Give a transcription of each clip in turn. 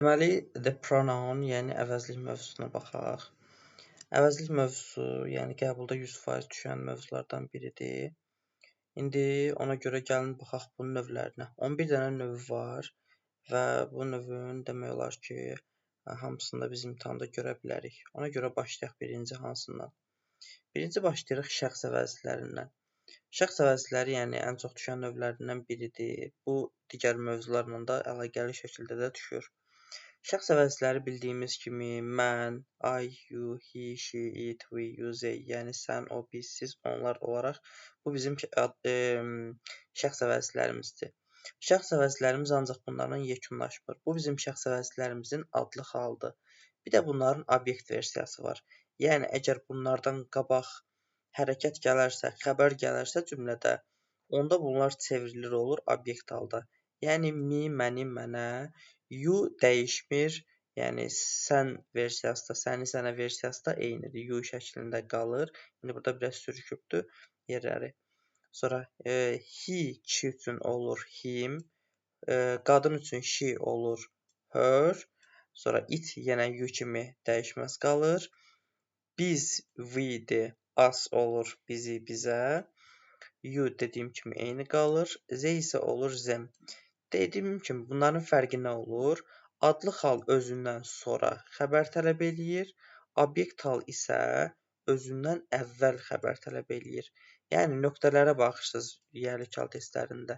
Deməli, the pronoun, yəni əvəzlik mövzusuna baxaq. Əvəzlik mövzusu, yəni qəbulda 100% düşən mövzulardan biridir. İndi ona görə gəlin baxaq bunun növlərinə. 11 dənə növü var və bu növün demək olar ki, hamısını da biz imtahanda görə bilərik. Ona görə başlayaq birinci hansından. Birinci başlayırıq şəxs əvəzliklərindən. Şəxs əvəzlikləri, yəni ən çox düşən növlərindən biridir. Bu digər mövzularla da əlaqəli şəkildə də düşür. Şəxs əvəzlikləri bildiyimiz kimi mən, I, you, he, she, it, we, you, they, yəni sən, o, biz, siz, onlar olaraq bu bizim şəxs əvəzliklərimizdir. Şəxs əvəzliklərimiz ancaq bunlarla yekunlaşmır. Bu bizim şəxs əvəzliklərimizin adlı haldır. Bir də bunların obyekt versiyası var. Yəni əgər bunlardan qabaq hərəkət gələrsə, xəbər gələrsə cümlədə, onda bunlar çevrilir olur obyekt halda. Yəni me, məni, mənə, you dəyişmir, yəni sən versiyası da, səni, sənə versiyası da eynidir. You şəklində qalır. İndi burada biraz sürüşübdür yerləri. Sonra he kişi üçün olur him, qadın üçün she olur her. Sonra it yenə you kimi dəyişməz qalır. Biz, we'dir, us olur bizi, bizə. You dediyim kimi eyni qalır. They isə olur them. Dediyim kimi bunların fərqi nə olur? Adlı hal özündən sonra xəbər tələb eləyir. Obyekt hal isə özündən əvvəl xəbər tələb eləyir. Yəni nöqtələrə baxırsınız yiyəlik hal testlərində.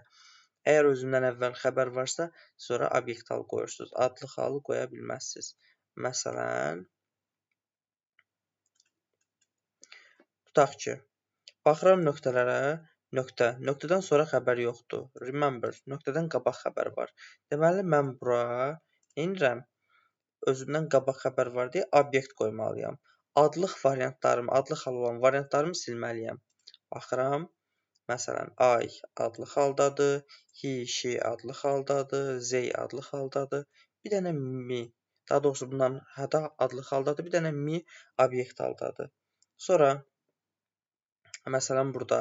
Əgər özündən əvvəl xəbər varsa, sonra obyekt hal qoyursunuz. Adlı halı qoya bilməzsiniz. Məsələn, tutaq ki, baxıram nöqtələrə, nöqtədən sonra xəbər yoxdur. Remember, nöqtədən qabaq xəbər var. Deməli, mən bura neynirəm? Özündən qabaq xəbər var deyə obyekt qoymalıyam. Adlıq variantlarım, adlı hal olan variantlarımı silməliyəm. Baxıram, məsələn, I adlı haldadır, he, she adlı haldadır, they adlı haldadır. Bir dənə me, daha doğrusu bundan adlı haldadır, bir dənə me obyekt haldadır. Sonra məsələn, burada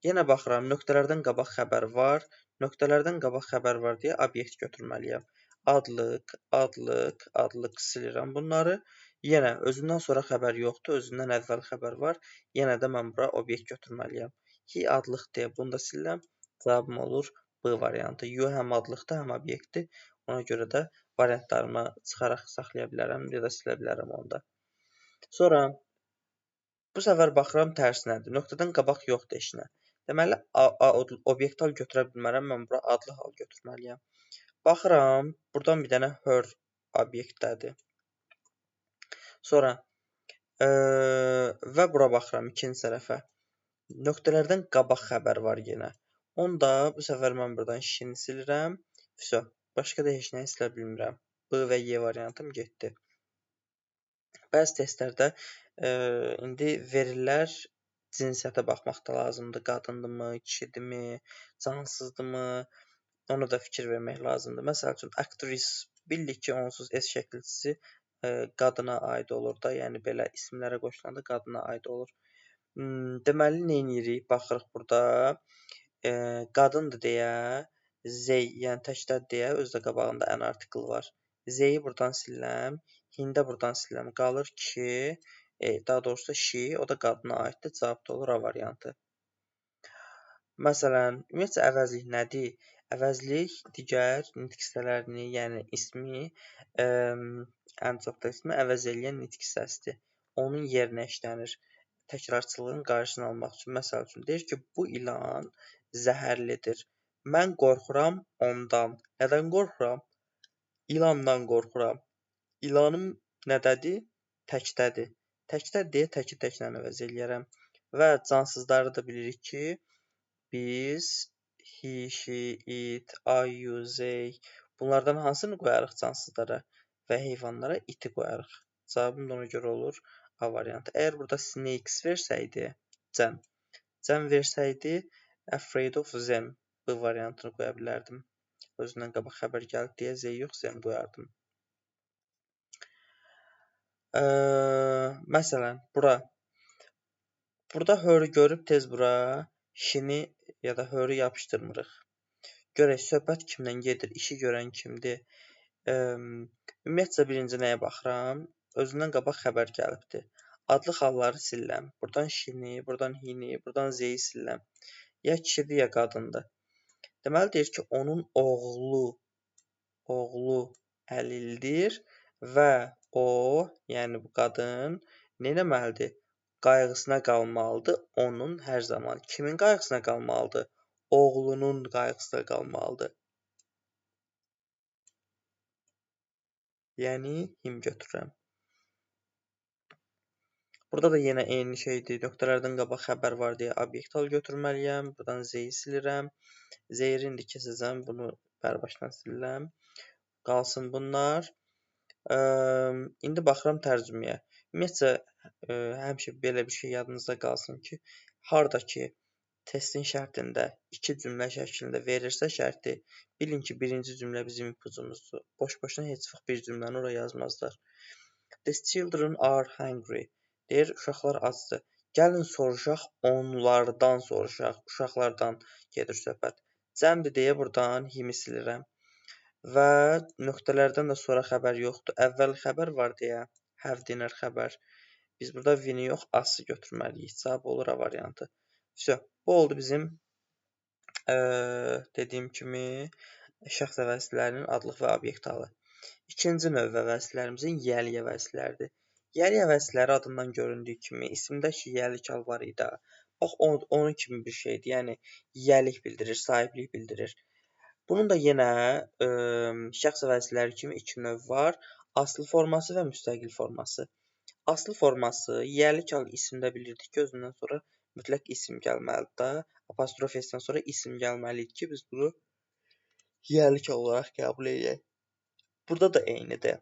yenə baxıram, nöqtələrdən qabaq xəbər var. Nöqtələrdən qabaq xəbər var deyə obyekt götürməliyəm. Adlıq silirəm bunları. Yenə özündən sonra xəbər yoxdur, özündən əvvəl xəbər var. Yenə də mən bura obyekt götürməliyəm. He adlıq deyə bunu da silirəm. Cavabım olur B variantı. You həm adlıqdır, həm obyektdir. Ona görə də variantlarımı çıxaraq saxlaya bilərəm ya da silə bilərəm onda. Sonra bu səfər baxıram tərsinədir. Nöqtədən qabaq yoxdur heç nə. Deməli, obyekt hal götürə bilmərəm. Mən bura adlı hal götürməliyəm. Baxıram, buradan bir dənə her obyektdədir. Sonra və bura baxıram ikinci tərəfə. Nöqtələrdən qabaq xəbər var yenə. Onda bu səfər mən buradan şini silirəm. Vəsə, başqa da heç nəyi silə bilmirəm. B və Y variantım getdi. Bəzi testlərdə indi verirlər, cinsiyyətə baxmaq da lazımdır. Qadındırmı, kişidirmi, cansızdırmı? Ona da fikir vermək lazımdır. Məsəl üçün, actress bildik ki, onsuz S şəkilçisi qadına aid olur da, yəni belə isimlərə qoşulanda qadına aid olur. Deməli, neynirik? Baxırıq burada. Qadındır deyə, they, yəni təkdədir deyə, özdə qabağında an article var. They-yi buradan silirəm, hində buradan silirəm. Qalır ki, daha doğrusu she, o da qadına aiddir. Cavab da olur A variantı. Məsələn, ümumiyyətcə əvəzlik nədir? Əvəzlik digər nitq hissələrini, yəni ismi, ən çox da ismi əvəz eləyən nitq hissəsidir. Onun yerinə işlənir. Təkrarçılığın qarşısını almaq üçün. Məsəl üçün, deyir ki, bu ilan zəhərlidir. Mən qorxuram ondan. Nədən qorxuram? İlandan qorxuram. İlanım nədədir? Təkdədir. Təkdədir deyə təki təklə əvəz eləyərəm. Və cansızları da bilirik ki, biz he, she, it, I, you, they bunlardan hansını qoyarıq cansızlara və heyvanlara iti qoyarıq. Cavabım da ona görə olur A variantı. Əgər burada snakes versəydi, cəm versəydi, afraid of them B variantını qoya bilərdim. Özündən qabaq xəbər gəldi deyə Z yox, them qoyardım. Məsələn, burada her görüb tez bura şini ya da her'ü yapışdırmırıq. Görək söhbət kimdən gedir, işi görən kimdir? Ümumiyyətcə birinci nəyə baxıram? Özündən qabaq xəbər gəlibdir. Adlı xalları silirəm. Buradan şini, buradan hini, buradan zeyi silirəm. Ya kişidir, ya qadındır. Deməli deyir ki, onun oğlu əlildir və o, yəni bu qadın nə etməlidir? Qayğısına qalmalıdır. Onun hər zaman kimin qayğısına qalmalıdır? Oğlunun qayğısına qalmalıdır. Yəni him götürürəm. Burada da yenə eyni şeydir. Nöqtələrdən qabaq xəbər var deyə obyekt al götürməliyəm. Buradan zeyi silirəm. Zeyri indi keçəcəm. Bunu bərbaşdan silirəm. Qalsın bunlar. İndi baxıram tərcüməyə. Ümumiyyətcə, həmişə belə bir şey yadınızda qalsın ki, harda ki, testin şərtində 2 cümlə şəklində verirsə şərti, bilin ki, birinci cümlə bizim ipucumuzdur. Boş-boşuna heç vaxt bir cümləni ora yazmazlar. The children are hungry. Deyir, uşaqlar acdır. Gəlin soruşaq, onlardan soruşaq, uşaqlardan gedir söhbət. Cəmdir deyə buradan himi silirəm. Və nöqtələrdən də sonra xəbər yoxdur. Əvvəl xəbər var deyə have dinner xəbər. Biz burada wini yox, as-ı götürməliyik. Cavab olur A variantı. Vəsə, bu oldu bizim dediyim kimi şəxs əvəzlərinin adlıq və obyekt halı. İkinci növ əvəzlərimizin yəlik əvəzləridir. Yəlik əvəzləri adından göründüyü kimi isimdəki yəlik hal var idi. Bax, onun kimi bir şeydir. Yəni, yəlik bildirir, sahiblik bildirir. Bunun da yenə şəxs əvəzləri kimi iki növ var. Aslı forması və müstəqil forması. Aslı forması yəlik hal isimdə bilirdik ki, özündən sonra mütləq isim gəlməlidir. Apostrof S-dən sonra isim gəlməlidir ki, biz bunu yəlik hal olaraq qəbul edək. Burada da eynidir.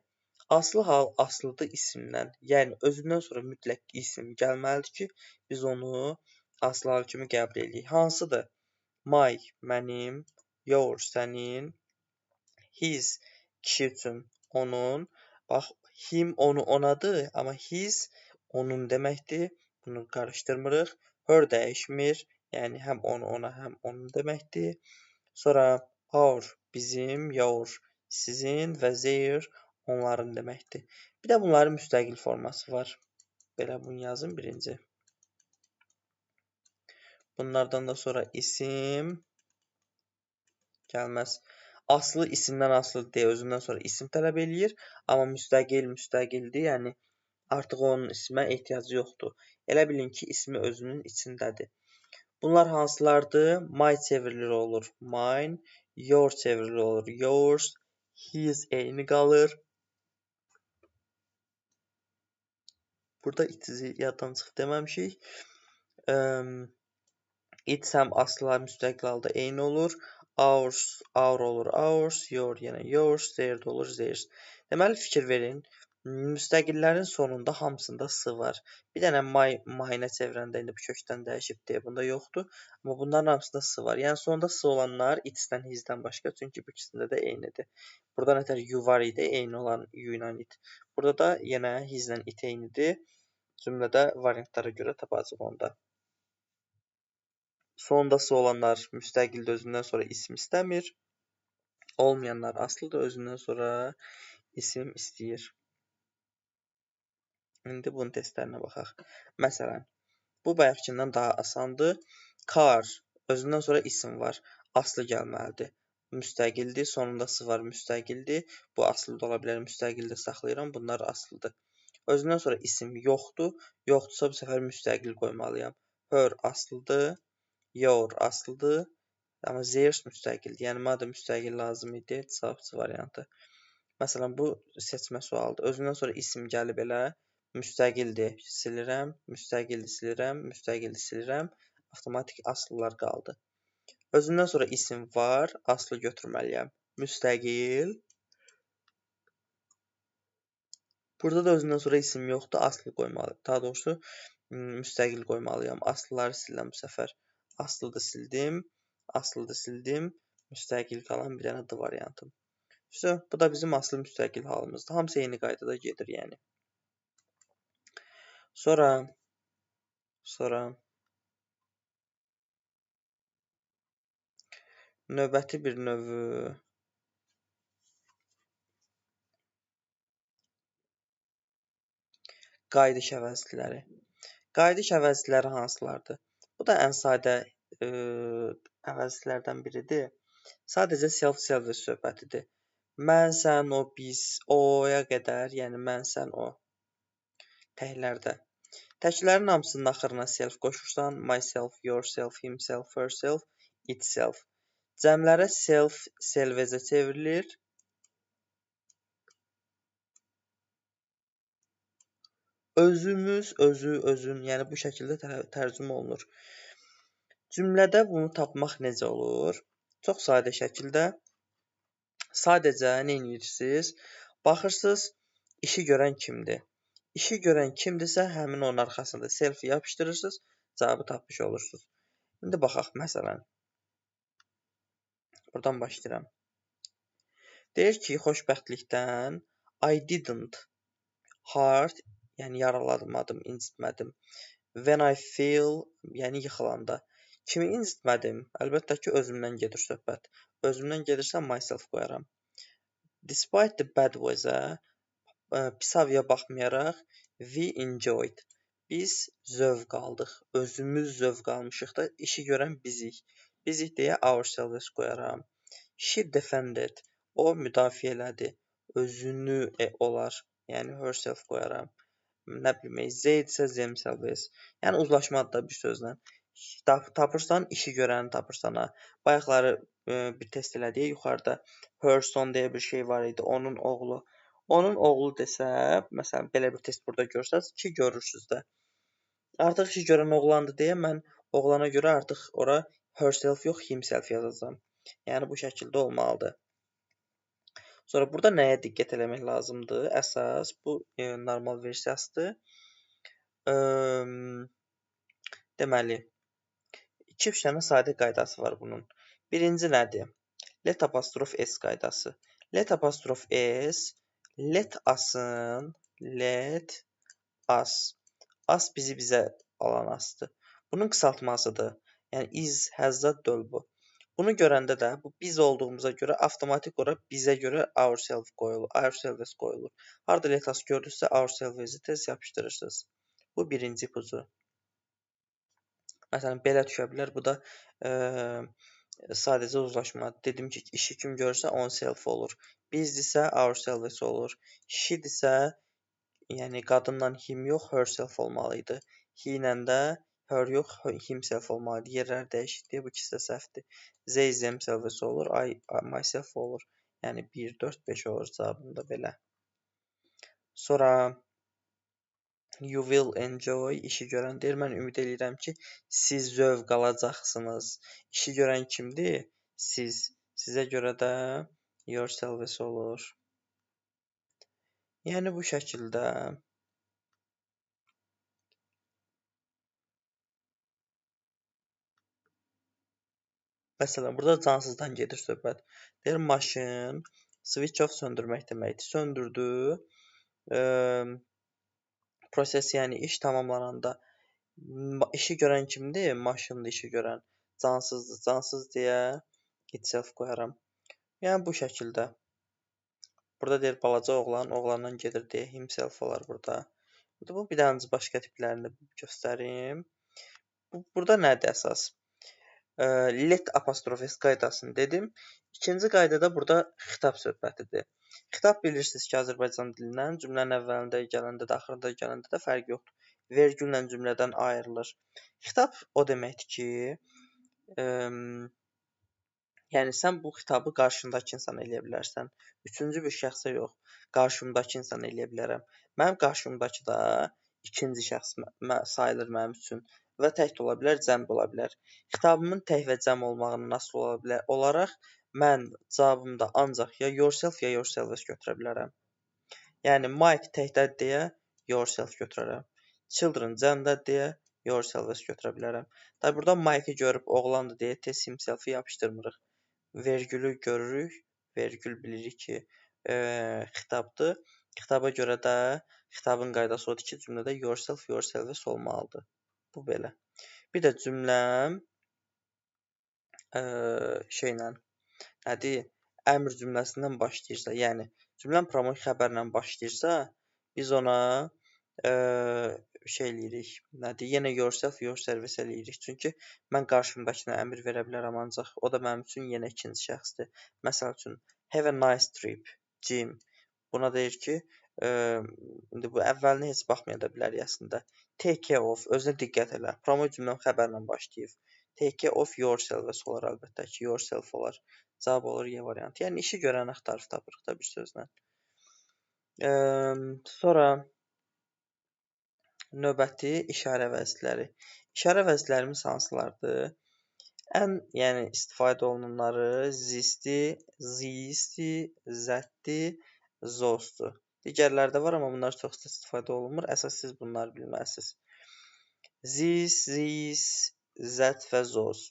Aslı hal aslıdır isimdən. Yəni özündən sonra mütləq isim gəlməlidir ki, biz onu aslı hal kimi qəbul edək. Hansıdır? My, mənim, your, sənin, his, kişi üçün onun. Bax, him onu onadır, amma his onun deməkdir. Bunu qarışdırmırıq. Her dəyişmir. Yəni həm onu ona, həm onun deməkdir. Sonra our bizim, your sizin və their onların deməkdir. Bir də bunların müstəqil forması var. Belə bunu yazın birinci. Bunlardan da sonra isim gəlməz. Aslı isimdən asılıdır deyə özündən sonra isim tələb eləyir. Amma müstəqildir. Yəni artıq onun ismə ehtiyacı yoxdur. Elə bilin ki, ismi özünün içindədir. Bunlar hansılardır? My çevrilir olur. Mine. Your çevrilir olur. Yours. His eyni qalır. Burada itici yaddan çıx deməmişik. It həm aslılar müstəqil halda eyni olur. Ours, our olur ours, your yenə yours, their olur theirs. Deməli fikir verin. Müstəqillərin sonunda hamısında s var. Bir dənə my-nə çevirəndə indi bu kökdən dəyişib deyə bunda yoxdur. Amma bunların hamısında s var. Yəni sonunda s olanlar it-dən, his-dən başqa. Çünki bu ikisində də eynidir. Burada nətər you var idi, eyni olan you ilə it. Burada da yenə his-lə it eynidir. Cümlədə variantlara görə tapacaq onda. Sondası olanlar müstəqildir, özündən sonra isim istəmir. Olmayanlar aslıdır, özündən sonra isim istəyir. İndi bunun testlərinə baxaq. Məsələn, bu bayaqkindən daha asandır. Car, özündən sonra isim var. Aslı gəlməlidir. Müstəqildir, sonunda s var, müstəqildir. Bu aslı da ola bilər, müstəqildir saxlayıram. Bunlar aslıdır. Özündən sonra isim yoxdur. Yoxdursa bu səfər müstəqil qoymalıyam. Her aslıdır. Your aslıdır, amma theirs müstəqildir. Yəni, madəm müstəqil lazım idi, cavabçı variantı. Məsələn, bu seçmə sualıdır. Özündən sonra isim gəlib elə, müstəqildir, silirəm, müstəqildir, silirəm, müstəqildir, silirəm. Avtomatik aslılar qaldı. Özündən sonra isim var, aslı götürməliyəm. Müstəqil. Burada da özündən sonra isim yoxdur, aslı qoymalıyam. Daha doğrusu, müstəqil qoymalıyam. Aslıları silirəm bu səfər. Aslıdır sildim, aslıdır sildim, müstəqil qalan bir dənə D variantım. Bu da bizim aslı müstəqil halımızdır. Hamısı eyni qaydada gedir, yəni. Sonra növbəti bir növü qayıdış əvəzlikləri. Qayıdış əvəzlikləri hansılardır? Bu da ən sadə əvəzliklərdən biridir. Sadəcə self-service söhbətidir. Mən, sən, o, biz, o-ya qədər, yəni mən, sən, o təklərdə. Təklərin hamısının axırına self qoşursan, myself, yourself, himself, herself, itself. Cəmlərə self, selvezə çevrilir. Özümüz, özü, özün, yəni bu şəkildə tərcümə olunur. Cümlədə bunu tapmaq necə olur? Çox sadə şəkildə sadəcə nə edirsiniz? Baxırsınız, işi görən kimdir? İşi görən kimdirsə, həmin onun arxasında self yapışdırırsınız, cavabı tapmış olursunuz. İndi baxaq, məsələn. Buradan başlayıram. Deyir ki, xoşbəxtlikdən I didn't hurt, yəni yaralamadım, incitmədim. When I feel, yəni yıxılanda. Kimi incitmədim? Əlbəttə ki, özümdən gedir söhbət. Özümdən gedirsə myself qoyaram. Despite the bad weather, pis havaya baxmayaraq, we enjoyed. Biz zövq aldıq. Özümüz zövq almışıq da, işi görən bizik. Bizik deyə ourselves qoyaram. She defended. O müdafiə elədi. Özünü olar. Yəni herself qoyaram. Nə bilmək, they isə themselves. Yəni uzlaşmadır da bir sözlə. Tapırsan, işi görəni tapırsan ha. Bayaqları bir test elədik. Yuxarıda person deyə bir şey var idi. Onun oğlu. Onun oğlu desə, məsələn, belə bir test burada görsəz ki, görürsüz də. Artıq işi görən oğlandır deyə mən oğlana görə artıq ora herself yox, himself yazacağam. Yəni bu şəkildə olmalıdır. Sonra burada nəyə diqqət eləmək lazımdır? Əsas bu normal versiyasıdır. Deməli, 2 dənə sadə qaydası var bunun. Birinci nədir? Let apostrof s qaydası. Let apostrof s, let asın, let as. As bizi bizə alan asdır. Bunun qısaltmasıdır. Yəni is, has, döl bu. Bunu görəndə də bu biz olduğumuza görə avtomatik olaraq bizə görə ourselves qoyulur. Harda let as görürsə ourselves-i tez yapışdırırsınız. Bu birinci ipucu. Məsələn, belə düşə bilər. Bu da sadəcə uzlaşma. Dedim ki, işi kim görürsə on self olur. Bizdirsə ourselves olur. She-dirsə, yəni qadınla him yox, herself olmalı idi. He ilə də her yox, himself olmalı idi. Yerlər dəyişikdir. Bu ikisi də səhvdir. They themselves olur. I myself olur. Yəni 1, 4, 5 olur cavabında belə. Sonra you will enjoy, işi görən deyir. Mən ümid edirəm ki, siz zövq alacaqsınız. İşi görən kimdir? Siz. Sizə görə də yourselves olur. Yəni bu şəkildə. Məsələn, burada cansızdan gedir söhbət. Deyir, maşın, switch off söndürmək deməkdir. Söndürdü. Proses, yəni iş tamamlananda. İşi görən kimdir? Maşındır işi görən. Cansızdır. Cansız deyə itself qoyaram. Yəni bu şəkildə. Burada deyir, balaca oğlan, oğlandan gedir deyə himself olar burada. Bu bir dənə başqa tiplərini göstərim. Burada nədir əsas? Let apostrof s qaydasını dedim. İkinci qaydada burada xitab söhbətidir. Xitab bilirsiniz ki, Azərbaycan dilindən cümlənin əvvəlində gələndə də, axırında gələndə də fərq yoxdur. Vergüllə cümlədən ayrılır. Xitab o deməkdir ki, yəni sən bu xitabı qarşındakı insana eləyə bilərsən. Üçüncü bir şəxsə yox, qarşımdakı insana eləyə bilərəm. Mənim qarşımdakı da ikinci şəxs sayılır mənim üçün. Və tək də ola bilər, cəm də ola bilər. Xitabımın tək və cəm olmağının asılı ola bilər. Olaraq mən cavabımda ancaq ya yourself ya yourselves götürə bilərəm. Yəni Mike təkdə deyə yourself götürərəm. Children cəmdə deyə yourselves götürə bilərəm. Tabi burada Mike-i görüb oğlandır deyə tez himself-i yapışdırmırıq. Vergülü görürük. Vergül bilirik ki, xitabdır. Xitaba görə də xitabın qaydası odur ki, cümlədə yourself, yourselves olmalıdır. Bu belə. Bir də cümləm şeylə, nədir? Əmr cümləsindən başlayırsa, yəni cümləm promoy xəbərlə başlayırsa, biz ona şey eləyirik, nədir? Yenə yourself, your service eləyirik. Çünki mən qarşımdakına əmr verə bilərəm ancaq o da mənim üçün yenə ikinci şəxsdir. Məsəl üçün, have a nice trip, Jim. Buna deyir ki, indi bu əvvəlinə heç baxmaya da bilərik əslində. Take care of, özünə diqqət elə. Promo cümləm xəbərlə başlayıb. Take care of yourself olar əlbəttə ki, yourself olar. Cavab olur Y variantı. Yəni işi görən axtarıb tapırıq da bir sözlə. Sonra növbəti işarə vəzifləri. İşarə vəzifələrimiz hansılardır? Ən istifadə olunanları zisdir, zisdi, zətdir, zosdur. Digərləri də var, amma bunlar çox istifadə olunmur. Əsas siz bunları bilməlisiniz. Zis, zis, zət və zos.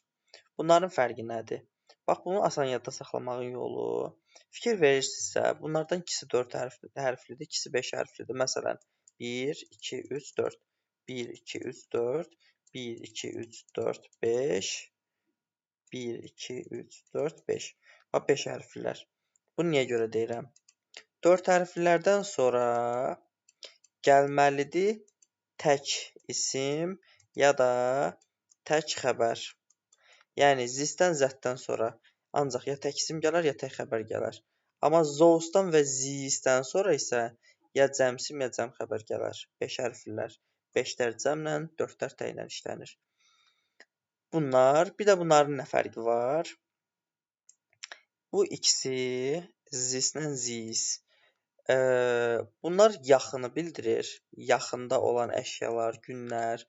Bunların fərqi nədir? Bax, bunu asan yadda saxlamağın yolu. Fikir verirsinizsə, bunlardan ikisi 4 hərflidir, ikisi 5 hərflidir. Məsələn, 1, 2, 3, 4. 1, 2, 3, 4. 1, 2, 3, 4, 5. 1, 2, 3, 4, 5. Bax, 5 hərflilər. Bunu niyə görə deyirəm? 4 hərflilərdən sonra gəlməlidir tək isim ya da tək xəbər. Yəni, zisdən, zətdən sonra ancaq ya tək isim gələr, ya tək xəbər gələr. Amma zosdan və zisdən sonra isə ya cəm isim, ya cəm xəbər gələr. 5 hərflilər. 5-lər cəmlə, 4-lər təklə işlənir. Bunlar, bir də bunların nə fərqi var? Bu ikisi zislə zis. Bunlar yaxını bildirir. Yaxında olan əşyalar, günlər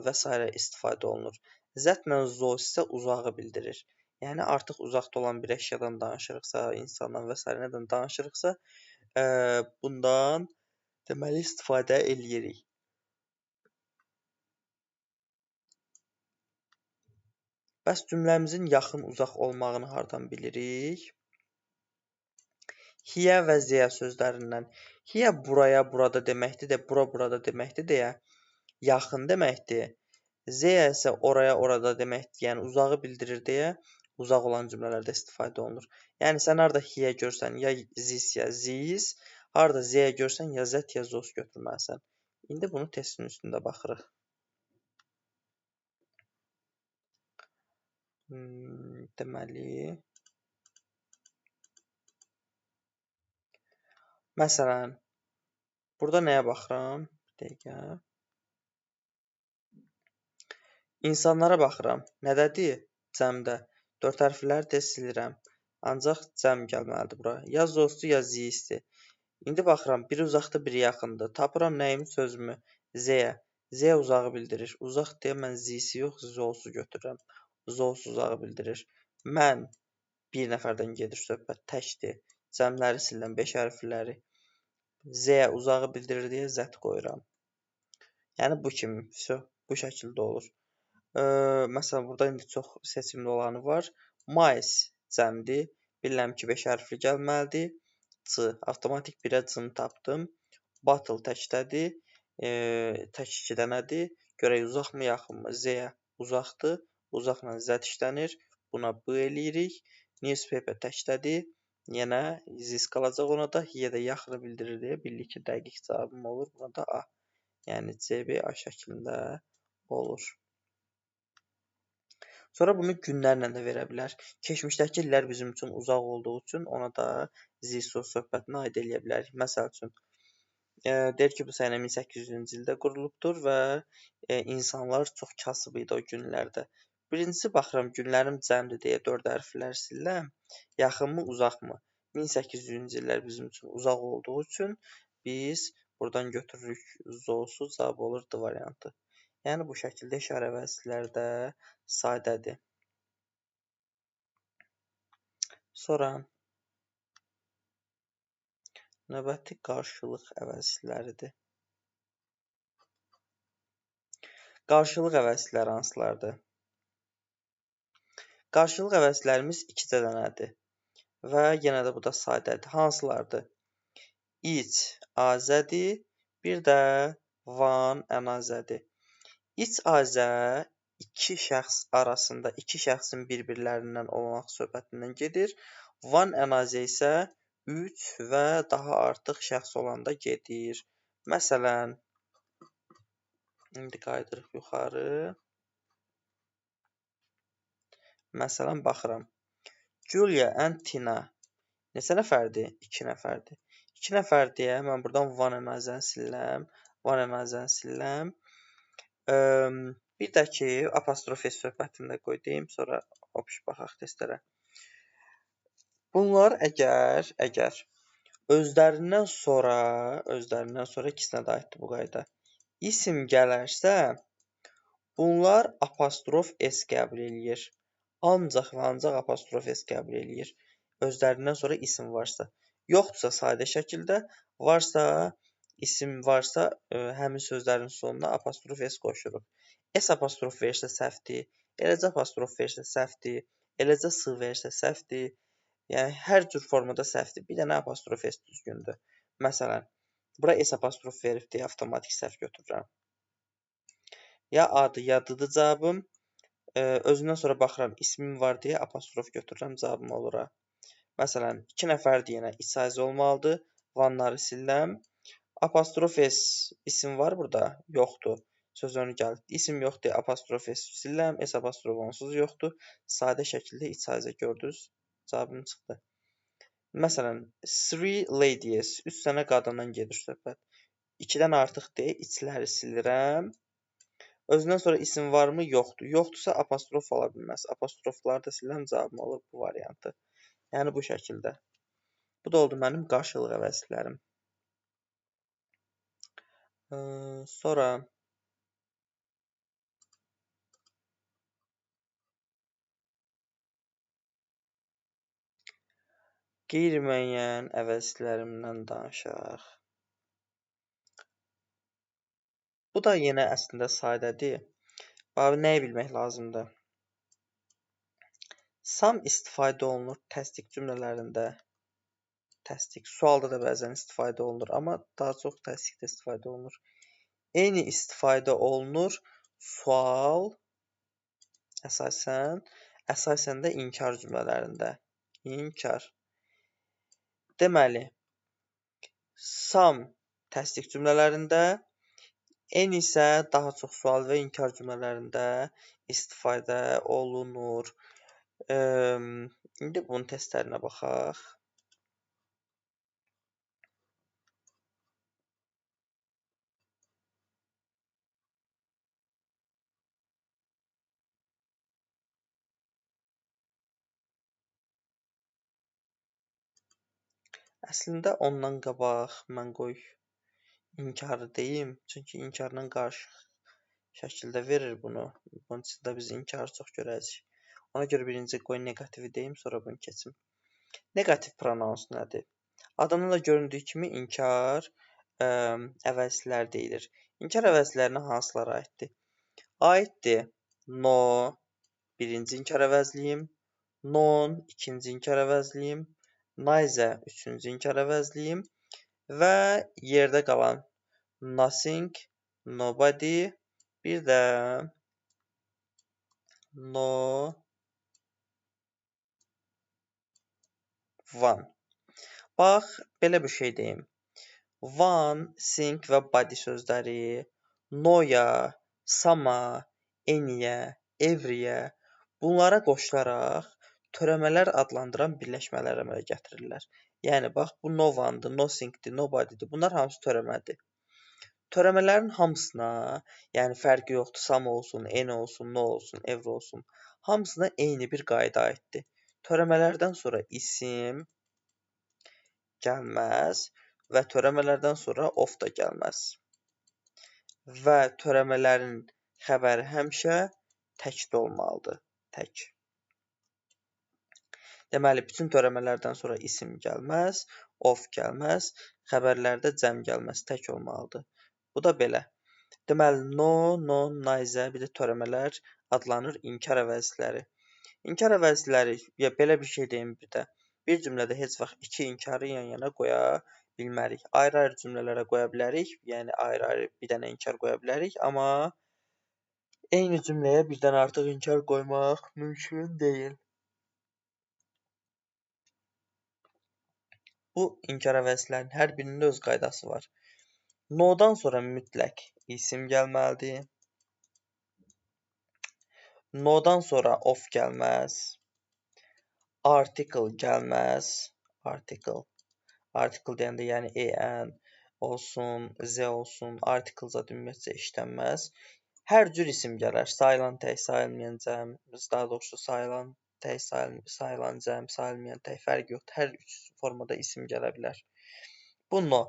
və s. istifadə olunur. Zətlə zos isə uzağı bildirir. Yəni, artıq uzaqda olan bir əşyadan danışırıqsa, insandan və s. nədən danışırıqsa, bundan deməli istifadə eləyirik. Bəs cümləmizin yaxın, uzaq olmağını hardan bilirik? Here və there sözlərindən. Here buraya, burada deməkdir də, bura, burada deməkdir deyə yaxın deməkdir. There isə oraya, orada deməkdir, yəni uzağı bildirir deyə uzaq olan cümlələrdə istifadə olunur. Yəni, sən harada here görsən, ya zis, ya zis, harada there görsən, ya zət, ya zos götürməlisən. İndi bunu testin üstündə baxırıq. Deməli, məsələn, burada nəyə baxıram? Bir dəqiqə. İnsanlara baxıram. Nədədir? Cəmdə. 4 hərfləri tez silirəm. Ancaq cəm gəlməlidir bura. Ya zosdur, ya zisdir. İndi baxıram, biri uzaqdır, biri yaxındır. Tapıram nəyimi, sözümü? Z-yə. Z uzağı bildirir. Uzaq deyə mən zisi yox, zosu götürürəm. Zos uzağı bildirir. Mən bir nəfərdən gedir söhbət, təkdir. Cəmləri silirəm, 5 hərfləri. Z uzağı bildirir deyə zət qoyuram. Yəni, bu kimi, bu şəkildə olur. Məsələn, burada indi çox seçimli olanı var. Mais cəmdir. Bilirəm ki, 5 hərfli gəlməlidir. C. Avtomatik 1-ə C-ni tapdım. Battle təkdədir. Tək 2 dənədir. Görək uzaqmı, yaxınmı? Z-yə uzaqdır. Uzaqla Z işlənir. Buna B eləyirik. Newspaper təkdədir. Yenə zis qalacaq ona da. Hiyə də yaxını bildirir deyə bildik ki, dəqiq cavabım olur. Buna da A. Yəni, CB A şəklində olur. Sonra bunu günlərlə də verə bilər. Keçmişdəki illər bizim üçün uzaq olduğu üçün ona da zis-sos söhbətinə aid eləyə bilərik. Məsəl üçün, deyir ki, bu sənə 1800-cü ildə qurulubdur və insanlar çox kasıb idi o günlərdə. Birincisi, baxıram, günlərim cəmdir deyə 4 hərflər silirəm. Yaxınmı, uzaqmı? 1800-cü illər bizim üçün uzaq olduğu üçün biz buradan götürürük zosu, cavab olur D variantı. Yəni, bu şəkildə işarə vəzifələrdə sadədir. Sonra növbəti qarşılıq əvəzləridir. Qarşılıq əvəzləri hansılardır? Qarşılıq əvəzlərimiz 2 dənədir və yenə də bu da sadədir. Hansılardır? İç azədir, bir də van ənazədir. İç azə iki şəxs arasında, iki şəxsin bir-birlərindən olmaq söhbətindən gedir. Van ənazə isə 3 və daha artıq şəxs olanda gedir. Məsələn, indi qaydırıq yuxarı. Məsələn, baxıram. Julia and Tina neçə nəfərdir? 2 nəfərdir. 2 nəfər deyə mən buradan one əməzəni silirəm. One əməzəni silirəm. Bir də ki, apostrof s söhbətində qoy deyim, sonra baxaq testlərə. Bunlar əgər özlərindən sonra ikisinə də aiddir bu qayda. İsim gələrsə, bunlar apostrof s qəbul eləyir. Ancaq və ancaq apostrof s qəbul eləyir. Özlərindən sonra isim varsa. Yoxdursa sadə şəkildə, isim varsa həmin sözlərin sonuna apostrof s qoşuruq. S apostrof versə səhvdir, eləcə apostrof versə səhvdir, eləcə s versə səhvdir. Yəni, hər cür formada səhvdir. Bir dənə apostrof s düzgündür. Məsələn, bura s apostrof verib deyə avtomatik səhv götürürəm. Ya adı, ya d-dır cavabım. Özündən sonra baxıram, ismim var deyə apostrof götürürəm, cavabım olur. Məsələn, 2 nəfərdir yenə, iç sayıcı olmalıdır. Vanları silirəm. Apostrof s isim var burada? Yoxdur. Söz önü gəlib. İsim yox deyə apostrof s silirəm. S apostrof onsuz yoxdur. Sadə şəkildə iç sayıca gördünüz. Cavabım çıxdı. Məsələn, 3 ladies, 3 dənə qadından gedir söhbət. 2-dən artıq deyə içləri silirəm. Özündən sonra isim varmı? Yoxdur. Yoxdursa apostrof ola bilməz. Apostrofları da silirəm, cavabım olur bu variantı. Yəni bu şəkildə. Bu da oldu mənim qarşılıq əvəzliklərim. Sonra qeyri-müəyyən əvəzliklərimdən danışaq. Bu da yenə əslində sadədir. Nəyi bilmək lazımdır? Some istifadə olunur təsdiq cümlələrində. Təsdiq, sualda da bəzən istifadə olunur, amma daha çox təsdiqdə istifadə olunur. Eyni istifadə olunur sual əsasən də inkar cümlələrində. İnkar. Deməli, some təsdiq cümlələrində, eyni isə daha çox sual və inkar cümlələrində istifadə olunur. İndi bunun testlərinə baxaq. Əslində ondan qabaq mən qoy inkarı deyim. Çünki inkarla qarşı şəkildə verir bunu. Bunun içində biz inkarı çox görəcəyik. Ona görə birinci qoy negativi deyim, sonra bunu keçim. Negativ pronouns nədir? Adından da göründüyü kimi inkar əvəzlər deyilir. İnkar əvəzlərinə hansılara aiddir? Aiddir no, birinci inkar əvəzliyim, non, ikinci inkar əvəzliyim, neither, üçüncü inkar əvəzliyim və yerdə qalan nothing, nobody, bir də no one. Bax, belə bir şey deyim. One, think və body sözləri no-ya, some-a, any-yə, every-yə bunlara qoşularaq törəmələr adlandıran birləşmələr əmələ gətirirlər. Yəni, bax, bu no one-dır, no think-dir, nobody-dir. Bunlar hamısı törəmədir. Törəmələrin hamısına, yəni fərqi yoxdur, some olsun, any olsun, no olsun, every olsun, hamısına eyni bir qayda aiddir. Törəmələrdən sonra isim gəlməz və törəmələrdən sonra of da gəlməz. Və törəmələrin xəbəri həmişə təkdə olmalıdır. Tək. Deməli, bütün törəmələrdən sonra isim gəlməz, of gəlməz, xəbərlərdə cəm gəlməz, tək olmalıdır. Bu da belə. Deməli, no, non, neither, bir də törəmələr adlanır inkar əvəzlikləri. İnkar əvəzlikləri, ya belə bir şey deyim bir də. Bir cümlədə heç vaxt iki inkarı yan-yana qoya bilmərik. Ayrı-ayrı cümlələrə qoya bilərik, yəni ayrı-ayrı bir dənə inkar qoya bilərik, amma eyni cümləyə birdən artıq inkar qoymaq mümkün deyil. Bu inkar əvəzliklərin hər birinin öz qaydası var. No-dan sonra mütləq isim gəlməlidir. No-dan sonra of gəlməz. Article gəlməz. Article deyəndə yəni en olsun, z olsun, article zad ümumiyyətcə işlənməz. Hər cür isim gələr. Sayılan tək, sayılmayan cəm, daha doğrusu sayılan tək, sayılan cəm, sayılmayan tək, fərqi yoxdur. Hər üç formada isim gələ bilər. Bu no.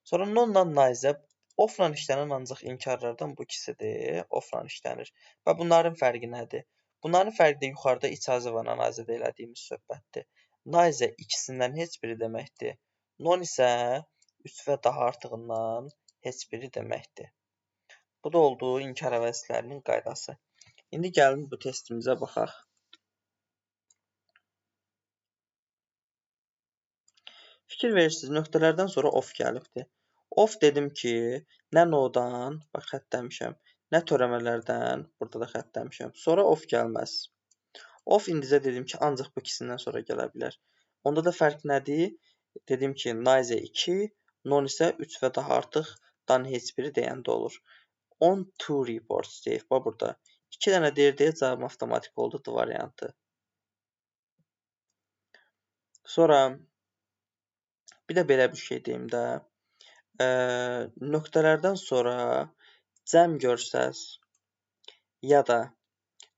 Sonra non-la naizə ofla işlənən ancaq inkarlardan bu ikisidir. Ofla işlənir. Və bunların fərqi nədir? Bunların fərqi də yuxarıda icazə və nazədə elədiyimiz söhbətdir. Naizə ikisindən heç biri deməkdir. Non isə 3 və daha artığından heç biri deməkdir. Bu da oldu inkar əvəzlərinin qaydası. İndi gəlin bu testimizə baxaq. Fikir verirsiniz, nöqtələrdən sonra of gəlibdir. Of dedim ki, nə no-dan, bax xəttləmişəm, nə törəmələrdən, burada da xəttləmişəm. Sonra of gəlməz. Of indicə dedim ki, ancaq bu ikisindən sonra gələ bilər. Onda da fərq nədir? Dedim ki, naizə 2, non isə 3 və daha artıqdan heç biri deyəndə olur. On two reports deyib, bax burada. 2 dənə deyir deyə cavabım avtomatik oldu, D variantı. Sonra bir də belə bir şey deyim də. Nöqtələrdən sonra cəm görsəz ya da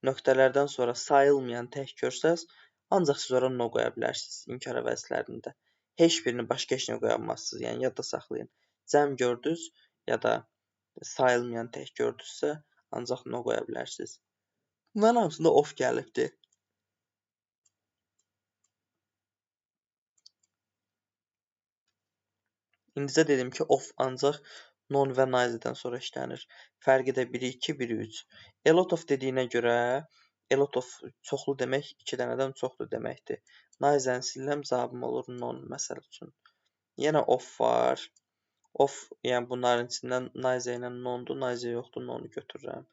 nöqtələrdən sonra sayılmayan tək görsəz, ancaq siz ora no qoya bilərsiniz inkar əvəzlərində. Heç birini başqa heç nə qoya bilməzsiniz. Yəni yadda saxlayın. Cəm gördünüz ya da sayılmayan tək gördünüzsə, ancaq no qoya bilərsiniz. Bunların hamısında of gəlibdir. İndicə dedim ki, of ancaq non və naizədən sonra işlənir. Fərqi də biri 2, biri 3. A lot of dediyinə görə, a lot of çoxlu demək 2 dənədən çoxdur deməkdir. Naizəni siləm, cavabım olur non, məsəl üçün. Yenə of var. Of, yəni bunların içindən naizə ilə nondur, naizə yoxdur, nonu götürürəm.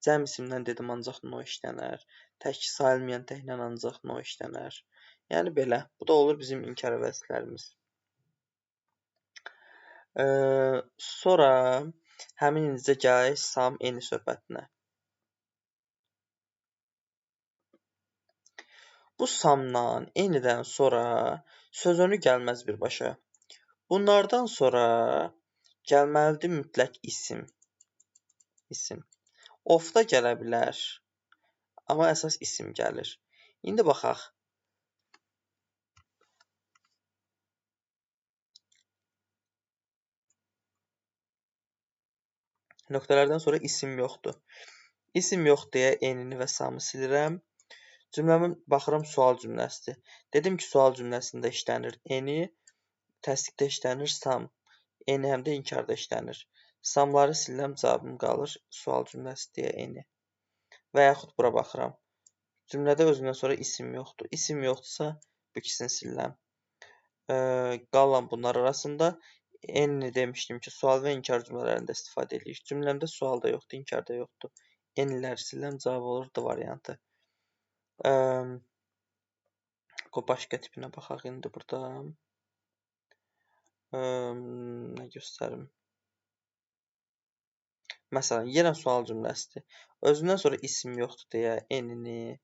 Cəm isimdən dedim, ancaq no işlənər. Tək sayılmayan təklə ancaq no işlənər. Yəni belə. Bu da olur bizim inkar əvəzlərimiz. Sonra həmin indicə gələk sam eni söhbətinə. Bu samdan enidən sonra sözünü gəlməz birbaşa. Bunlardan sonra gəlməlidir mütləq isim. Of da gələ bilər. Amma əsas isim gəlir. İndi baxaq. Nöqtələrdən sonra isim yoxdur. İsim yox deyə enini və samı silirəm. Cümləmin baxıram sual cümləsidir. Dedim ki, sual cümləsində işlənir eni, təsdiqdə işlənir sam. Eni həm də inkarda işlənir. Samları silirəm, cavabım qalır sual cümləsi deyə eni. Və yaxud bura baxıram. Cümlədə özündən sonra isim yoxdur. İsim yoxdursa bu ikisini silirəm. Qalan bunlar arasında eni demişdim ki, sual və inkar cümlələrində istifadə edirik. Cümləmdə sual da yoxdur, inkar da yoxdur. Eniləri silirəm, cavab olur D variantı. Başqa tipinə baxaq indi burada. Nə göstərim? Məsələn, yenə sual cümləsidir. Özündən sonra isim yoxdur deyə enini,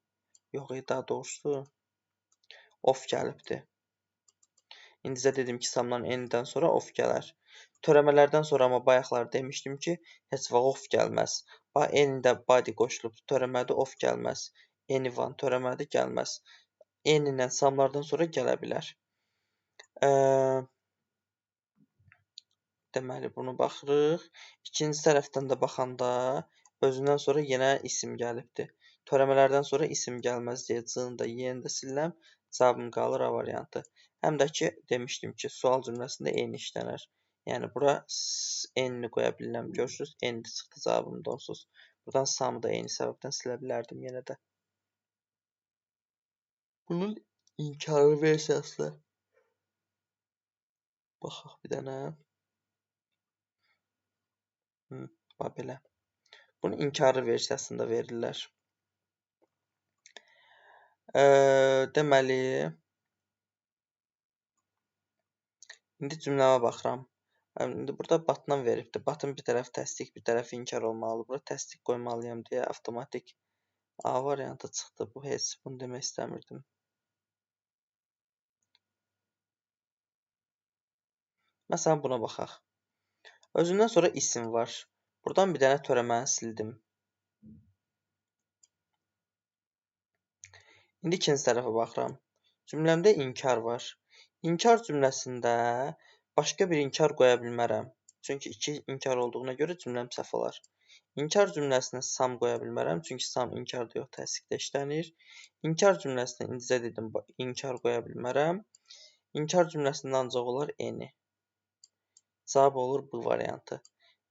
yox, daha doğrusu of gəlibdir. İndicə dedim ki, samdan enidən sonra of gələr. Törəmələrdən sonra amma bayaqlar demişdim ki, heç vaxt of gəlməz. Bax, enidə body qoşulub, törəmədə of gəlməz. Eni van, törəmədə gəlməz. Eni ilə samlardan sonra gələ bilər. Deməli, bunu baxırıq. İkinci tərəfdən də baxanda özündən sonra yenə isim gəlibdir. Törəmələrdən sonra isim gəlməz deyə C-ni də Y-ni də silirəm. Cavabım qalır A variantı. Həm də ki, demişdim ki, sual cümləsində eni işlənər. Yəni, bura enini qoya bilirəm. Görürsünüz, eni çıxdı cavabım da onsuz. Buradan samı da eyni səbəbdən silə bilərdim yenə də. Bunun inkarlı versiyası. Baxaq bir dənə. Bax belə. Bunu inkarlı versiyasında verirlər. Deməli, indi cümləmə baxıram. İndi burada batdan veribdir. Batın bir tərəf təsdiq, bir tərəf inkar olmalıdır. Bura təsdiq qoymalıyam deyə avtomatik A variantı çıxdı. Bu heç bunu demək istəmirdim. Məsələn buna baxaq. Özündən sonra isim var. Buradan bir dənə törəməni sildim. İndi ikinci tərəfə baxıram. Cümləmdə inkar var. İnkar cümləsində başqa bir inkar qoya bilmərəm. Çünki iki inkar olduğuna görə cümləm səhv olar. İnkar cümləsinə sam qoya bilmərəm. Çünki sam inkarda yox, təsdiqdə işlənir. İnkar cümləsinə indicə dedim, inkar qoya bilmərəm. İnkar cümləsində ancaq olar eni. Cavab olur bu variantı.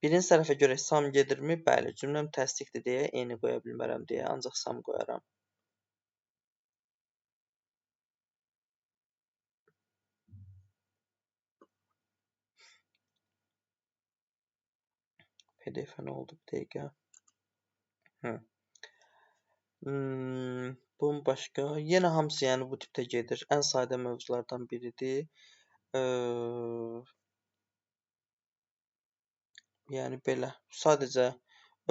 Birinci tərəfə görə sam gedirmi? Bəli, cümləm təsdiqdir deyə eni qoya bilmərəm deyə ancaq sam qoyaram. PDF nə oldu bir dəqiqə? Bunun başqa, yenə hamısı yəni bu tipdə gedir. Ən sadə mövzulardan biridir. Yəni belə. Sadəcə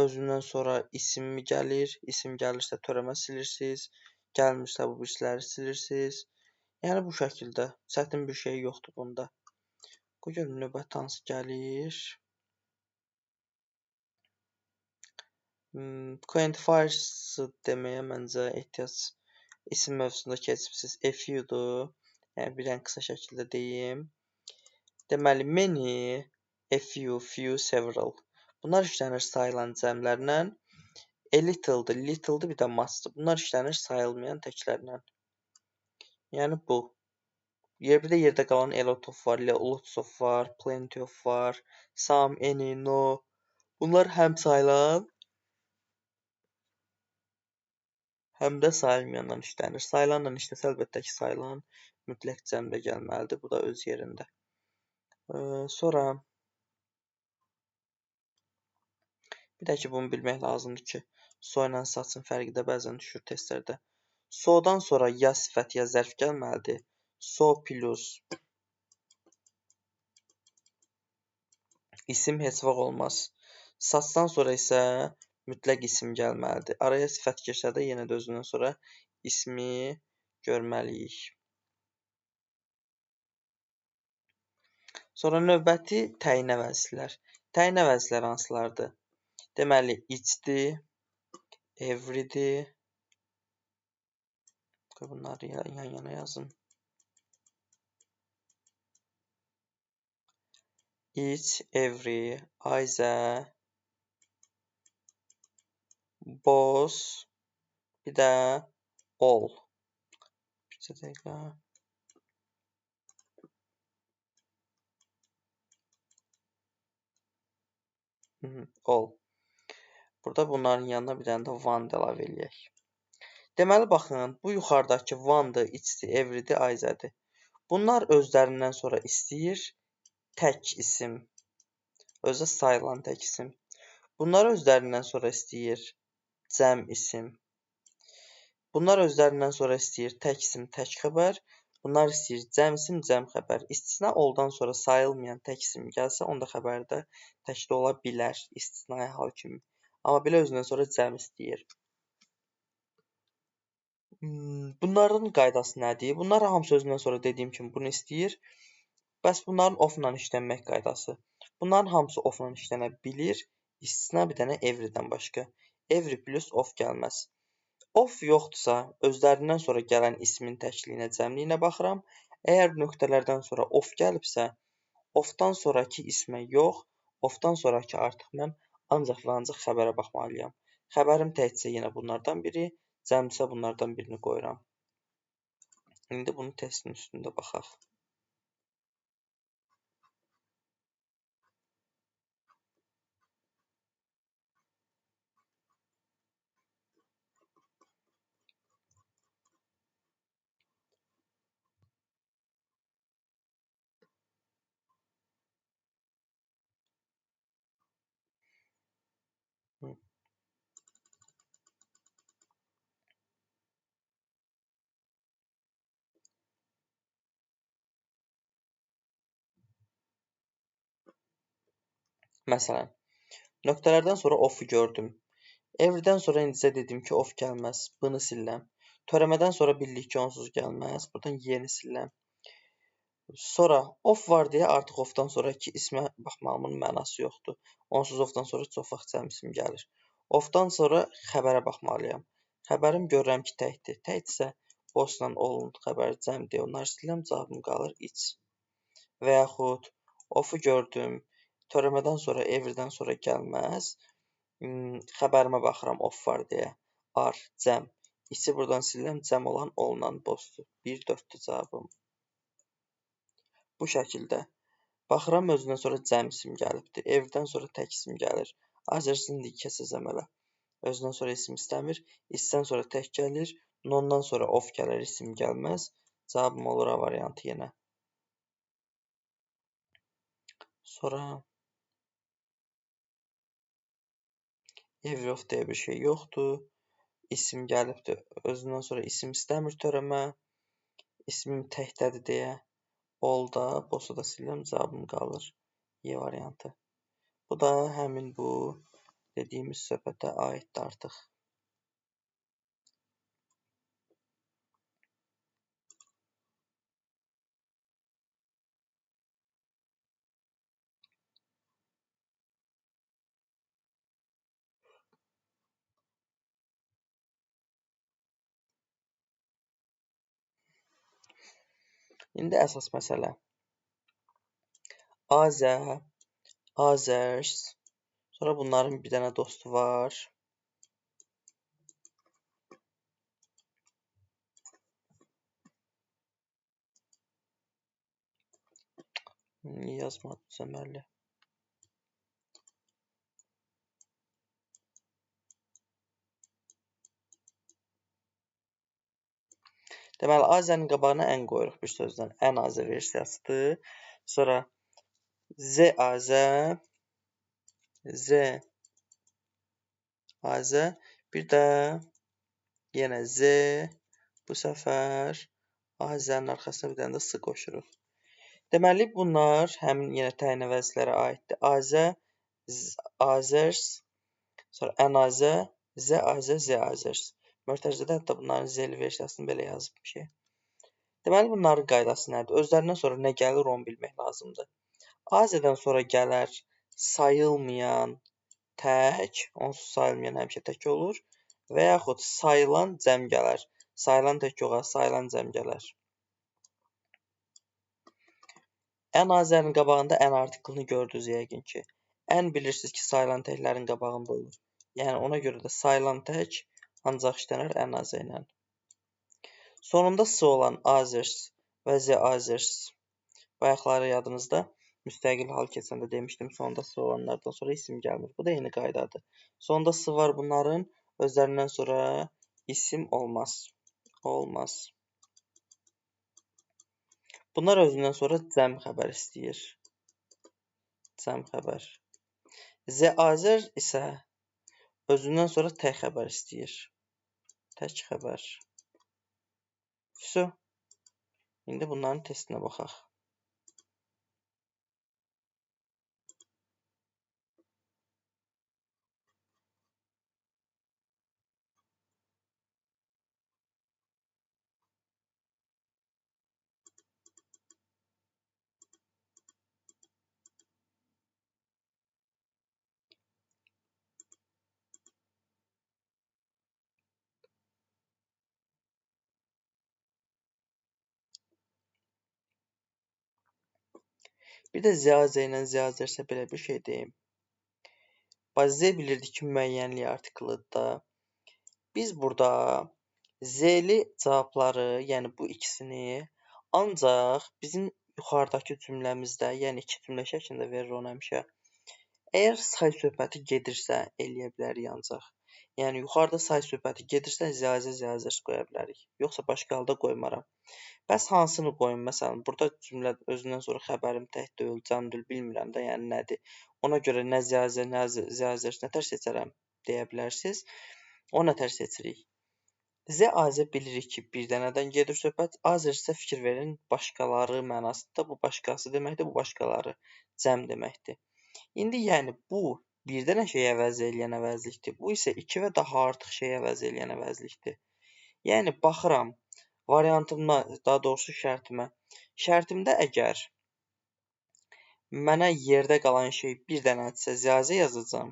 özündən sonra isim gəlir. İsim gəlirsə törəmə silirsiniz. Gəlmirsə bu birisləri silirsiniz. Yəni bu şəkildə. Çətin bir şey yoxdur bunda. Bu gün növbəti hansı gəlir? Quantifiers deməyə məncə ehtiyac isim mövzusunda keçibsiz. A few-dur. Yəni bir ən qısa şəkildə deyim. Deməli, many, a few, few, several. Bunlar işlənir sayılan cəmlərlə. A little-dır, little-dır, bir də much-dır. Bunlar işlənir sayılmayan təklərlə. Yəni bu. Bir də yerdə qalan a lot of var, lots of var, plenty of var, some, any, no. Bunlar həm sayılan, həm də sayılmayandan işlənir. Sayılanla işləsə əlbəttə ki, sayılan mütləq cəmdə gəlməlidir. Bu da öz yerində. Sonra bir də ki, bunu bilmək lazımdır ki, so ilə saçın fərqi də bəzən düşür testlərdə. So-dan sonra ya sifət, ya zərf gəlməlidir. So plus isim heç vaxt olmaz. Saçdan sonra isə mütləq isim gəlməlidir. Araya sifət keçsə də yenə də özündən sonra ismi görməliyik. Sonra növbəti təyin əvəzlər. Təyin əvəzlər hansılardır? Deməli, each-dir, every-dir. Bunları yan-yana yazın. Each, every, either, both, bir də all. Bir dəqiqə. All. Burada bunların yanına bir dənə də one əlavə eləyək. Deməli, baxın, bu yuxarıdakı one-dır, each-dir, every-dir, either-dir. Bunlar özlərindən sonra istəyir tək isim. Özü sayılan tək isim. Bunlar özlərindən sonra istəyir cəm isim. Bunlar özlərindən sonra istəyir tək isim, tək xəbər. Bunlar istəyir cəm isim, cəm xəbər. İstisna oldan sonra sayılmayan tək isim gəlsə, onda xəbərdə tək də ola bilər, istisnai hal kimi. Amma belə özündən sonra cəm istəyir. Bunların qaydası nədir? Bunlar hamısı özündən sonra dediyim kimi bunu istəyir. Bəs bunların off-la işlənmək qaydası. Bunların hamısı off-la işlənə bilir. İstisna bir dənə every-dən başqa. Every plus off gəlməz. Off yoxdursa, özlərindən sonra gələn ismin təkliyinə, cəmliyinə baxıram. Əgər nöqtələrdən sonra off gəlibsə, off-dan sonraki ismə yox, off-dan sonraki artıq mən ancaq və ancaq xəbərə baxmalıyam. Xəbərim təkcə yenə bunlardan biri, cəmsə bunlardan birini qoyuram. İndi bunu testin üstündə baxaq. Məsələn, nöqtələrdən sonra of gördüm. Everydən sonra indicə dedim ki, of gəlməz. Bunu siləm. Törəmədən sonra bildik ki, onsuz gəlməz. Buradan yeni siləm. Sonra of var deyə artıq ofdan sonraki ismə baxmağımın mənası yoxdur. Onsuz ofdan sonra çox vaxt cəm isim gəlir. Ofdan sonra xəbərə baxmalıyam. Xəbərim görürəm ki, təkdir. Təkdirsə boşla olun xəbəri cəm deyə onları siləm, cavabım qalır iç. Və yaxud ofu gördüm. Törəmədən sonra everydən sonra gəlməz. Xəbərimə baxıram of var deyə. Ar, cəm. İçi buradan siləm, cəm olan olunan boşdur. 1-4-dür cavabım. Bu şəkildə. Baxıram özündən sonra cəm isim gəlibdir. Evdən sonra tək isim gəlir. Azərsin kəsəcəm elə. Özündən sonra isim istəmir. İsdən sonra tək gəlir. Nondan sonra of gəlir, isim gəlməz. Cavabım olur A variantı yenə. Sonra every of deyə bir şey yoxdur. İsim gəlibdir. Özündən sonra isim istəmir törəmə. İsmim təkdədir deyə. Ol da, boşu da siləm, cavabım qalır. E variantı. Bu da həmin bu dediyimiz söhbətə aiddir artıq. İndi əsas məsələ. Azə, Azers. Sonra bunların bir dənə dostu var. Yazmadım deməli. Deməli, Azənin qabağına ən qoyuruq bir sözdən. Ən azə versiyasıdır. Sonra Z azə, Z azə, bir də yenə Z, bu səfər Azənin arxasına bir dənə də S qoşuruq. Deməli, bunlar həmin yenə təyin əvəzlərə aiddir. Azə, Azers, sonra ən azə, Z azə, Z azers. Möhtərizədə hətta bunların Z-li versiyasını belə yazmışıq. Deməli, bunların qaydası nədir? Özlərindən sonra nə gəlir, onu bilmək lazımdır. Azədən sonra gələr sayılmayan tək, onsuz sayılmayan həmişə tək olur və yaxud sayılan cəm gələr. Sayılan tək yox, sayılan cəm gələr. Ən azənin qabağında ən artiklını gördünüz yəqin ki. Ən bilirsiniz ki, sayılan təklərin qabağında olur. Yəni, ona görə də sayılan tək ancaq işlənər ən azə ilə. Sonunda S olan Azers və Z Azers bayaqları yadınızda müstəqil hal keçəndə demişdim, sonunda S olanlardan sonra isim gəlmir. Bu da eyni qaydadır. Sonunda S var bunların, özlərindən sonra isim olmaz. Olmaz. Bunlar özündən sonra cəm xəbər istəyir. Cəm xəbər. Z Azer isə özündən sonra tək xəbər istəyir. Tək xəbər. Vəsə. İndi bunların testinə baxaq. Bir də Z ilə Z Azərsə belə bir şey deyim. Z bilirdik ki, müəyyənlik artiklıdır da. Biz burada Z-li cavabları, yəni bu ikisini ancaq bizim yuxarıdakı cümləmizdə, yəni iki cümlə şəklində verir onu həmişə. Əgər say söhbəti gedirsə, eləyə bilərik ancaq. Yəni, yuxarıda say söhbəti gedirsə, Z qoya bilərik. Yoxsa başqa halda qoymaram. Bəs hansını qoyum? Məsələn, burada cümlə özündən sonra xəbərim tək deyil, cəmdül bilmirəm də, yəni nədir? Ona görə nə Z, nə Z, nətər seçərəm deyə bilərsiniz. O nətər seçirik? Z bilirik ki, bir dənədən gedir söhbət. Azər isə fikir verin, başqaları mənasında bu başqası deməkdir, bu başqaları cəm deməkdir. İndi yəni bu bir dənə şey əvəz eləyən əvəzlikdir. Bu isə 2 və daha artıq şey əvəz eləyən əvəzlikdir. Yəni baxıram variantımda, daha doğrusu şərtimə. Şərtimdə əgər mənə yerdə qalan şey bir dənədirsə ziyazə yazacağam.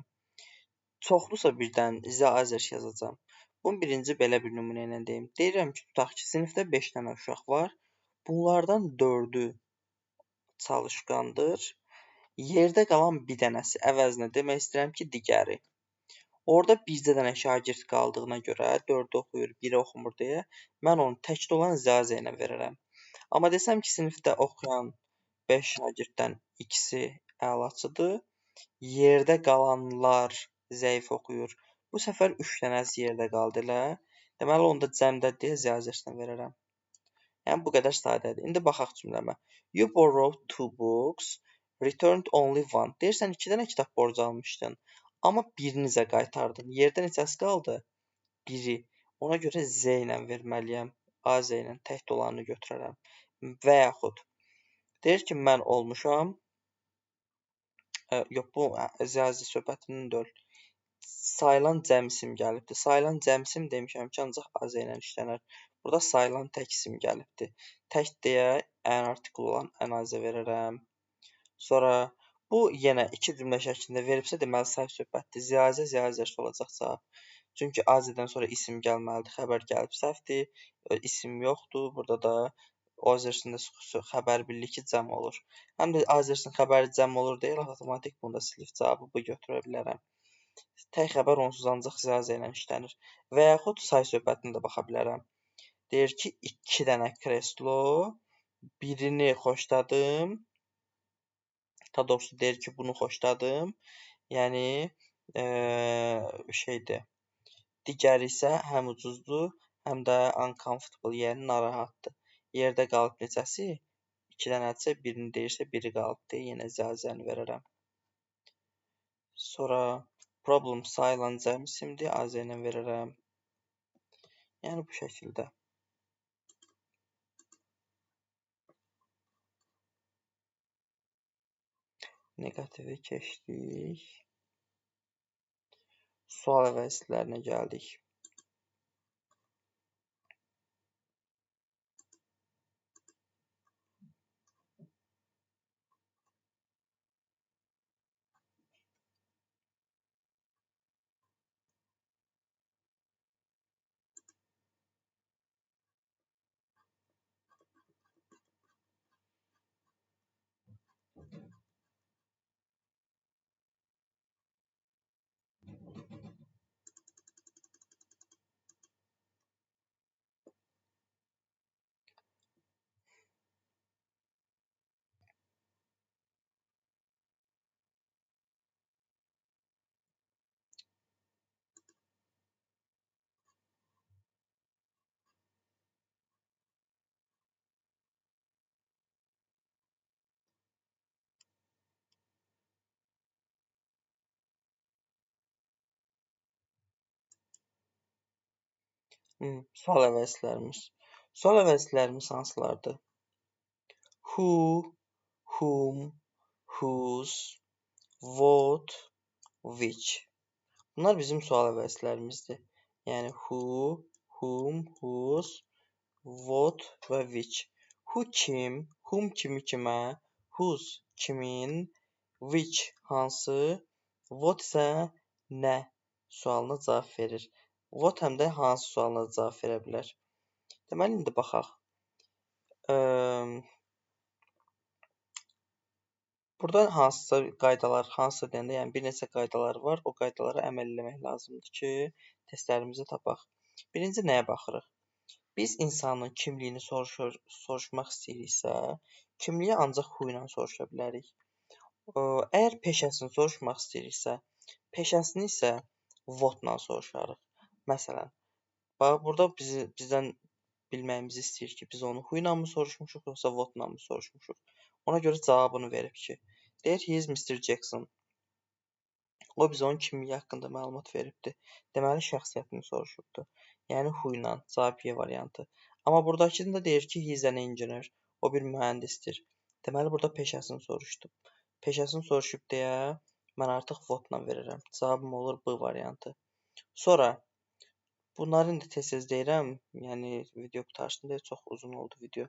Çoxlusa birdən ziyazə yazacağam. Bunu birinci belə bir nümunə ilə deyim. Deyirəm ki, tutaq ki, sinifdə 5 dənə uşaq var. Bunlardan 4-ü çalışqandır. Yerdə qalan bir dənəsi əvəzinə demək istəyirəm ki, digəri. Orada bircə dənə şagird qaldığına görə 4-ü oxuyur, 1-i oxumur deyə mən onu təkdə olan ziyazə ilə verərəm. Amma desəm ki, sinifdə oxuyan 5 şagirddən ikisi əlaçıdır. Yerdə qalanlar zəif oxuyur. Bu səfər 3 dənəsi yerdə qaldı elə. Deməli, onda cəmdə deyə ziyazəsinə verərəm. Yəni, bu qədər sadədir. İndi baxaq cümləmə. You borrowed 2 books, returned only one. Deyirsən, 2 dənə kitab borc almışdın. Amma birinizə qaytardın. Yerdə neçəsi qaldı? Biri. Ona görə Z ilə verməliyəm. A Z ilə tək dolanını götürərəm. Və yaxud deyir ki, mən olmuşam. Yox, bu ziyazə söhbətinin deyil. Sayılan cəm isim gəlibdir. Sayılan cəm isim demişəm ki, ancaq A Z ilə işlənər. Burada sayılan tək isim gəlibdir. Tək deyə ən artikul olan ən azə verərəm. Sonra bu yenə iki cümlə şəklində veribsə, deməli say söhbətdir. Ziyazə ziyazəsi olacaq cavab. Çünki A-dən sonra isim gəlməlidir. Xəbər gəlib səhvdir. İsim yoxdur. Burada da A-sində xəbər bilirik ki, cəm olur. Həm də A-sinin xəbəri cəm olur deyə avtomatik bunda silif cavabı bu götürə bilərəm. Tək xəbər onsuz ancaq ziyazə ilə işlənir. Və yaxud say söhbətinə də baxa bilərəm. Deyir ki, 2 dənə kreslo, birini xoşladım. Daha doğrusu deyir ki, bunu xoşladım. Yəni şeydir. Digəri isə həm ucuzdur, həm də uncomfortable, yəni narahatdır. Yerdə qalıb neçəsi? 2 dənədirsə, birini deyirsə, biri qalıbdır. Yenə ziyazəni verərəm. Sonra problem sayılan cəm isimdir. Az ilə verərəm. Yəni bu şəkildə. Negativi keçdik. Sual əvəzlərinə gəldik. Sual əvəzlərimiz. Sual əvəzlərimiz hansılardır? Who, whom, whose, what, which. Bunlar bizim sual əvəzlərimizdir. Yəni who, whom, whose, what və which. Who kim, whom kimi kimə, whose kimin, which hansı, what isə nə sualına cavab verir. What həm də hansı sualına cavab verə bilər. Deməli, indi baxaq. Burada hansısa qaydalar, hansısa deyəndə, yəni bir neçə qaydalar var. O qaydalara əməl etmək lazımdır ki, testlərimizi tapaq. Birinci nəyə baxırıq? Biz insanın kimliyini soruşmaq istəyiriksə, kimliyi ancaq who ilə soruşa bilərik. Əgər peşəsini soruşmaq istəyiriksə, peşəsini isə what ilə soruşarıq. Məsələn, bax, burada bizdən bilməyimizi istəyir ki, biz onu who ilə mi soruşmuşuq, yoxsa what ilə mi soruşmuşuq. Ona görə cavabını verib ki, deyir, he is Mr. Jackson. O bizə onun kimliyi haqqında məlumat veribdir. Deməli, şəxsiyyətini soruşubdur. Yəni, who ilə, cavab Y variantı. Amma buradakında deyir ki, he is an engineer. O bir mühəndisdir. Deməli, burada peşəsini soruşdu. Peşəsini soruşub deyə mən artıq votla verirəm. Cavabım olur B variantı. Sonra bunları indi tez-tez deyirəm. Yəni video qurtarsın deyə çox uzun oldu video.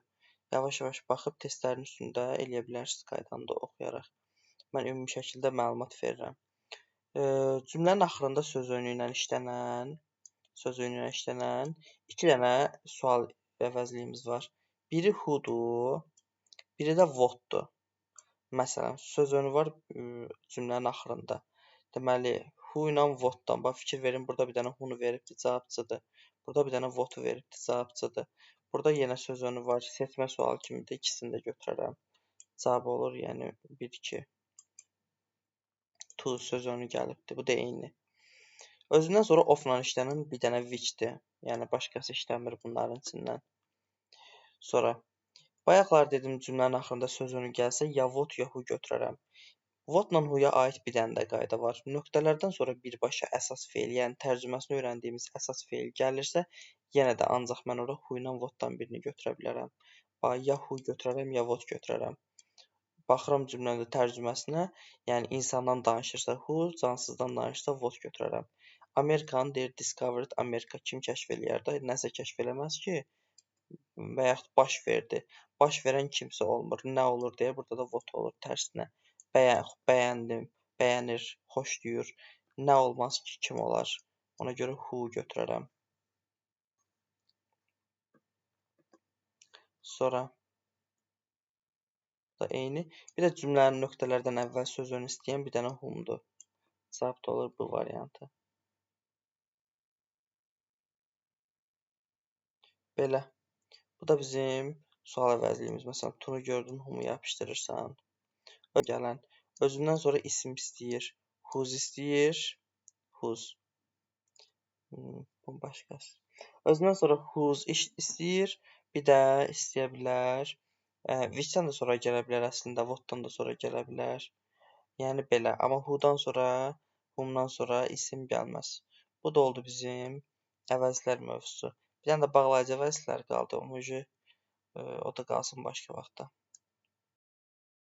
Yavaş-yavaş baxıb testlərin üstündə eləyə bilərsiniz qaydanı da oxuyaraq. Mən ümumi şəkildə məlumat verirəm. Cümlənin axırında söz oyunu ilə işlənən 2 dənə sual əvəzliyimiz var. Biri whodur, biri də whatdur. Məsələn, söz oyunu var cümlənin axırında. Deməli, who ilə whatdan. Bax, fikir verin, burada bir dənə who-nu veribdir, cavab C-dir. Burada bir dənə what-u veribdir, cavab C-dir. Burada yenə söz oyunu var, seçmə sualı kimidir, ikisini də götürərəm. Cavab olur, yəni 1-2. To söz oyunu gəlibdir, bu da eyni. Özündən sonra off-la işlənən bir dənə which-dir. Yəni, başqası işləmir bunların içindən. Sonra, bayaqlar dedim cümlənin axırında söz oyunu gəlsə, ya what, ya who götürərəm. What-la who-ya aid bir dənə də qayda var. Nöqtələrdən sonra birbaşa əsas feil, yəni tərcüməsini öyrəndiyimiz əsas feil gəlirsə, yenə də ancaq mən ora who ilə what-dan birini götürə bilərəm. Bax, ya who götürərəm, ya what götürərəm. Baxıram cümlənin tərcüməsinə, yəni insandan danışırsa who, cansızdan danışırsa what götürərəm. Amerikanı deyir discovered, Amerika kim kəşf eləyər də, nəsə kəşf eləməz ki, və yaxud baş verdi. Baş verən kimsə olmur. Nə olur deyə burada da what olur tərsinə. Bəyəndim, bəyənir, xoşlayır. Nə olmaz ki, kim olar? Ona görə who götürərəm. Sonra da eyni. Bir də cümlənin nöqtələrdən əvvəl söz oyunu istəyən bir dənə whomdur. Cavab da olur bu variantı. Belə. Bu da bizim sual əvəzliyimiz. Məsələn, to-nu gördün, whom-u yapışdırırsan. Gələn. Özündən sonra isim istəyir. Whose istəyir. Whose. Bu başqası. Özündən sonra whose istəyir. Bir də istəyə bilər. Which-dən də sonra gələ bilər əslində. What-dan da sonra gələ bilər. Yəni belə. Amma who-dan sonra, whom-dan sonra isim gəlməz. Bu da oldu bizim əvəzlər mövzusu. Bir dənə də bağlayıcı əvəzlər qaldı. O da qalsın başqa vaxta.